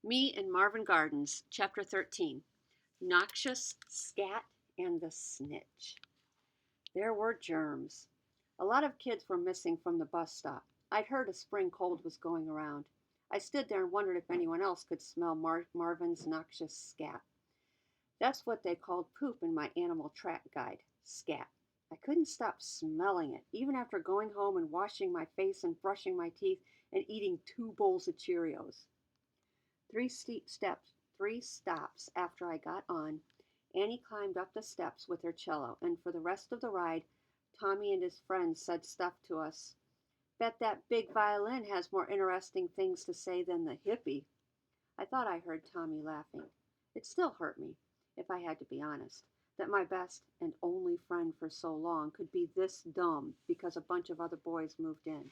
Me and Marvin Gardens, Chapter 13. Noxious, Scat, and the Snitch. There were germs. A lot of kids were missing from the bus stop. I'd heard a spring cold was going around. I stood there and wondered if anyone else could smell Marvin's noxious scat. That's what they called poop in my animal track guide, scat. I couldn't stop smelling it, even after going home and washing my face and brushing my teeth and eating 2 bowls of Cheerios. Three stops after I got on, Annie climbed up the steps with her cello, and for the rest of the ride, Tommy and his friends said stuff to us. Bet that big violin has more interesting things to say than the hippie. I thought I heard Tommy laughing. It still hurt me, if I had to be honest, that my best and only friend for so long could be this dumb because a bunch of other boys moved in.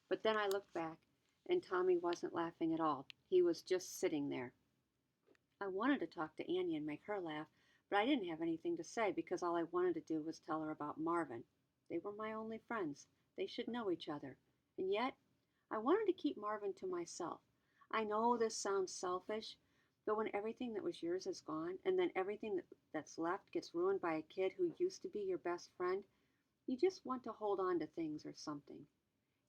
But then I looked back, and Tommy wasn't laughing at all. He was just sitting there. I wanted to talk to Annie and make her laugh, but I didn't have anything to say because all I wanted to do was tell her about Marvin. They were my only friends. They should know each other. And yet, I wanted to keep Marvin to myself. I know this sounds selfish, but when everything that was yours is gone, and then everything that's left gets ruined by a kid who used to be your best friend, you just want to hold on to things or something.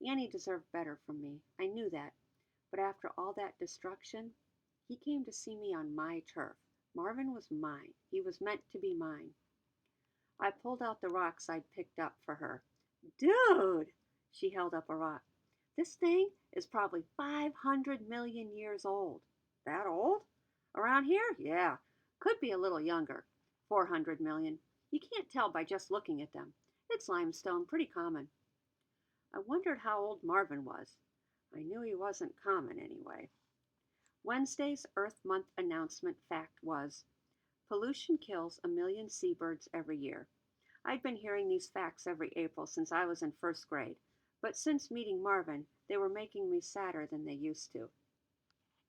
Annie deserved better from me. I knew that. But after all that destruction, he came to see me on my turf. Marvin was mine. He was meant to be mine. I pulled out the rocks I'd picked up for her. Dude! She held up a rock. This thing is probably 500 million years old. That old? Around here? Yeah. Could be a little younger. 400 million. You can't tell by just looking at them. It's limestone, pretty common. I wondered how old Marvin was. I knew he wasn't common anyway. Wednesday's Earth Month announcement fact was, pollution kills 1 million seabirds every year. I'd been hearing these facts every April since I was in first grade, but since meeting Marvin, they were making me sadder than they used to.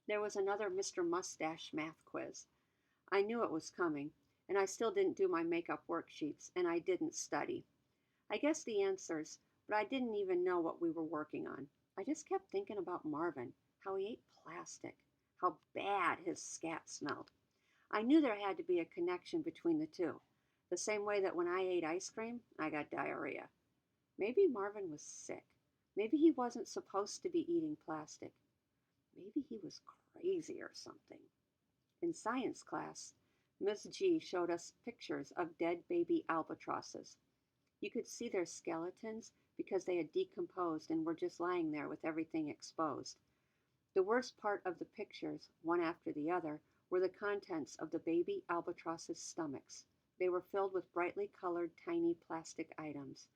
There was another Mr. Mustache math quiz. I knew it was coming, and I still didn't do my makeup worksheets, and I didn't study. I guessed the answers, but I didn't even know what we were working on. I just kept thinking about Marvin, how he ate plastic, how bad his scat smelled. I knew there had to be a connection between the two, the same way that when I ate ice cream, I got diarrhea. Maybe Marvin was sick. Maybe he wasn't supposed to be eating plastic. Maybe he was crazy or something. In science class, Miss G showed us pictures of dead baby albatrosses. You could see their skeletons because they had decomposed and were just lying there with everything exposed. The worst part of the pictures, one after the other, were the contents of the baby albatross's stomachs. They were filled with brightly colored tiny plastic items,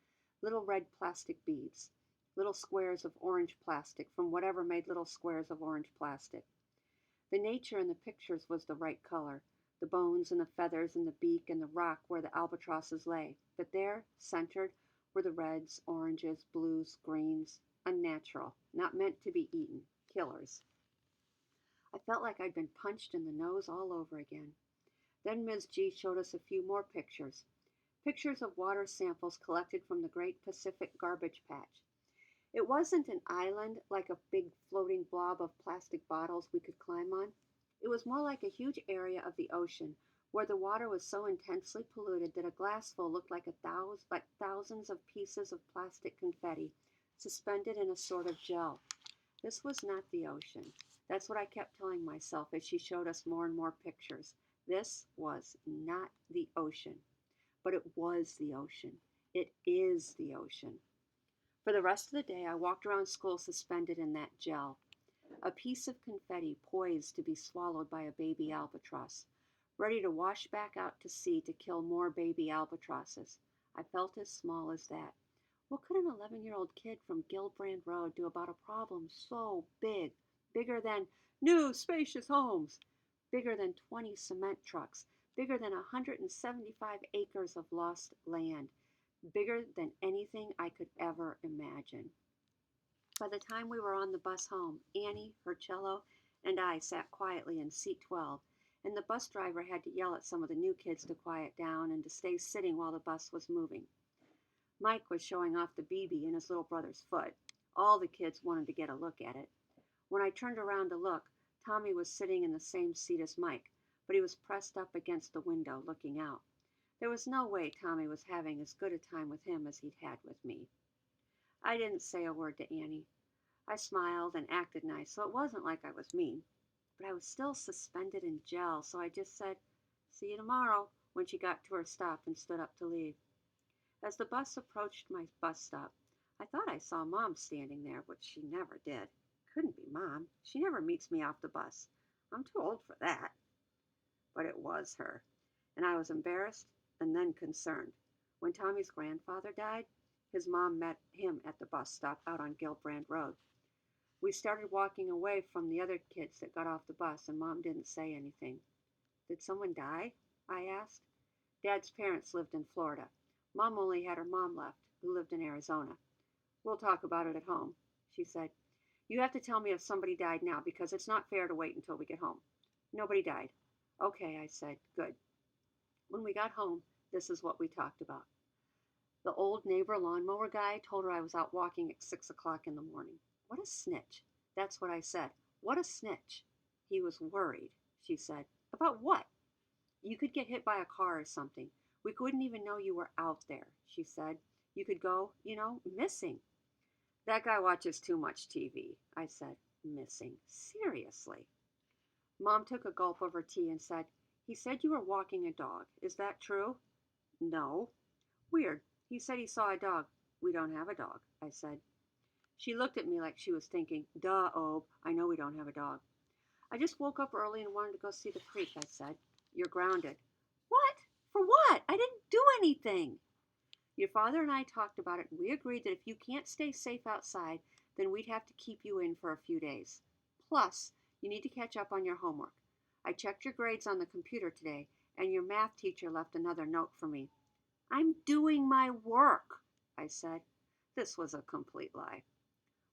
little red plastic beads, little squares of orange plastic from whatever made little squares of orange plastic. The nature in the pictures was the right color, the bones and the feathers and the beak and the rock where the albatrosses lay, but there, centered, were the reds, oranges, blues, greens, unnatural, not meant to be eaten, killers. I felt like I'd been punched in the nose all over again. Then Ms. G showed us a few more pictures. Pictures of water samples collected from the Great Pacific Garbage Patch. It wasn't an island like a big floating blob of plastic bottles we could climb on. It was more like a huge area of the ocean where the water was so intensely polluted that a glassful looked like thousands of pieces of plastic confetti suspended in a sort of gel. This was not the ocean. That's what I kept telling myself as she showed us more and more pictures. This was not the ocean. But it was the ocean. It is the ocean. For the rest of the day, I walked around school suspended in that gel, a piece of confetti poised to be swallowed by a baby albatross, ready to wash back out to sea to kill more baby albatrosses. I felt as small as that. What could an 11-year-old kid from Gilbrand Road do about a problem so big, bigger than new spacious homes, bigger than 20 cement trucks, bigger than 175 acres of lost land, bigger than anything I could ever imagine? By the time we were on the bus home, Annie, her cello, and I sat quietly in seat 12, and the bus driver had to yell at some of the new kids to quiet down and to stay sitting while the bus was moving. Mike was showing off the BB in his little brother's foot. All the kids wanted to get a look at it. When I turned around to look, Tommy was sitting in the same seat as Mike, but he was pressed up against the window looking out. There was no way Tommy was having as good a time with him as he'd had with me. I didn't say a word to Annie. I smiled and acted nice, so it wasn't like I was mean. But I was still suspended in gel, so I just said, "See you tomorrow," when she got to her stop and stood up to leave. As the bus approached my bus stop, I thought I saw Mom standing there, which she never did. Couldn't be Mom. She never meets me off the bus. I'm too old for that. But it was her, and I was embarrassed and then concerned. When Tommy's grandfather died, his mom met him at the bus stop out on Gilbrand Road. We started walking away from the other kids that got off the bus, and Mom didn't say anything. "Did someone die?" I asked. Dad's parents lived in Florida. Mom only had her mom left, who lived in Arizona. "We'll talk about it at home," she said. "You have to tell me if somebody died now, because it's not fair to wait until we get home." "Nobody died." "Okay," I said. "Good." When we got home, this is what we talked about. The old neighbor lawnmower guy told her I was out walking at 6 o'clock in the morning. "What a snitch." That's what I said. "What a snitch." "He was worried," she said. "About what?" "You could get hit by a car or something. We wouldn't even know you were out there," she said. "You could go, missing." "That guy watches too much TV," I said. "Missing? Seriously?" Mom took a gulp of her tea and said, "He said you were walking a dog. Is that true?" "No." "Weird. He said he saw a dog." "We don't have a dog," I said. She looked at me like she was thinking, "Duh, Ob, I know we don't have a dog." "I just woke up early and wanted to go see the creek," I said. "You're grounded." "What? For what? I didn't do anything." "Your father and I talked about it, and we agreed that if you can't stay safe outside, then we'd have to keep you in for a few days. Plus, you need to catch up on your homework. I checked your grades on the computer today, and your math teacher left another note for me." "I'm doing my work," I said. This was a complete lie.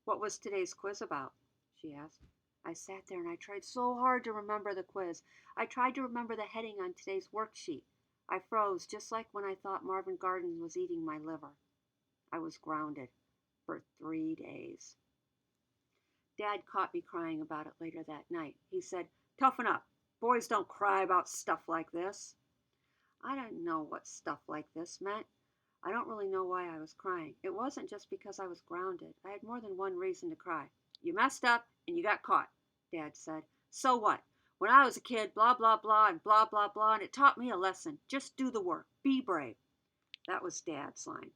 "What was today's quiz about?" she asked. I sat there and I tried so hard to remember the quiz. I tried to remember the heading on today's worksheet. I froze, just like when I thought Marvin Gardens was eating my liver. I was grounded for 3 days. Dad caught me crying about it later that night. He said, "Toughen up. Boys don't cry about stuff like this." I didn't know what stuff like this meant. I don't really know why I was crying. It wasn't just because I was grounded. I had more than one reason to cry. "You messed up and you got caught," Dad said. "So what? When I was a kid, blah, blah, blah, and blah, blah, blah, and it taught me a lesson. Just do the work. Be brave." That was Dad's line.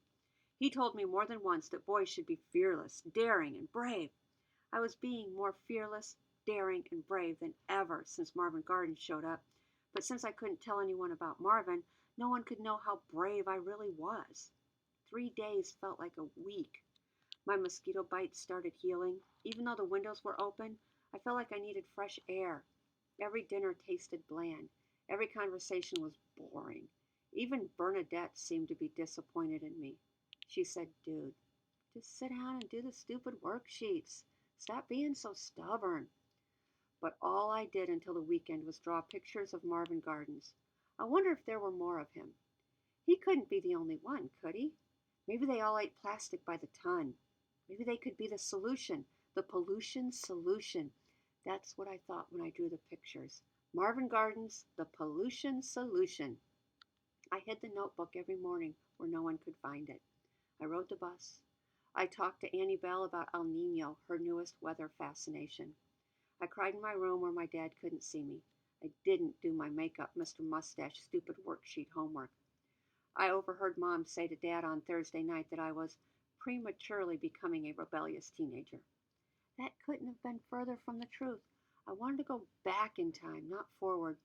He told me more than once that boys should be fearless, daring, and brave. I was being more fearless, daring, and brave than ever since Marvin Gardens showed up. But since I couldn't tell anyone about Marvin, no one could know how brave I really was. 3 days felt like a week. My mosquito bites started healing. Even though the windows were open, I felt like I needed fresh air. Every dinner tasted bland. Every conversation was boring. Even Bernadette seemed to be disappointed in me. She said, "Dude, just sit down and do the stupid worksheets. Stop being so stubborn." But all I did until the weekend was draw pictures of Marvin Gardens. I wonder if there were more of him. He couldn't be the only one, could he? Maybe they all ate plastic by the ton. Maybe they could be the solution, the pollution solution. That's what I thought when I drew the pictures. Marvin Gardens, the pollution solution. I hid the notebook every morning where no one could find it. I rode the bus. I talked to Annie Bell about El Nino, her newest weather fascination. I cried in my room where my dad couldn't see me. I didn't do my makeup, Mr. Mustache, stupid worksheet homework. I overheard Mom say to Dad on Thursday night that I was prematurely becoming a rebellious teenager. That couldn't have been further from the truth. I wanted to go back in time, not forward.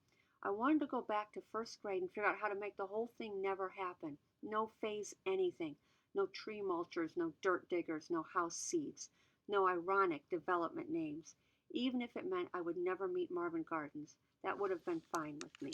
I wanted to go back to first grade and figure out how to make the whole thing never happen. No phase anything. No tree mulchers, no dirt diggers, no house seeds. No ironic development names. Even if it meant I would never meet Marvin Gardens, that would have been fine with me.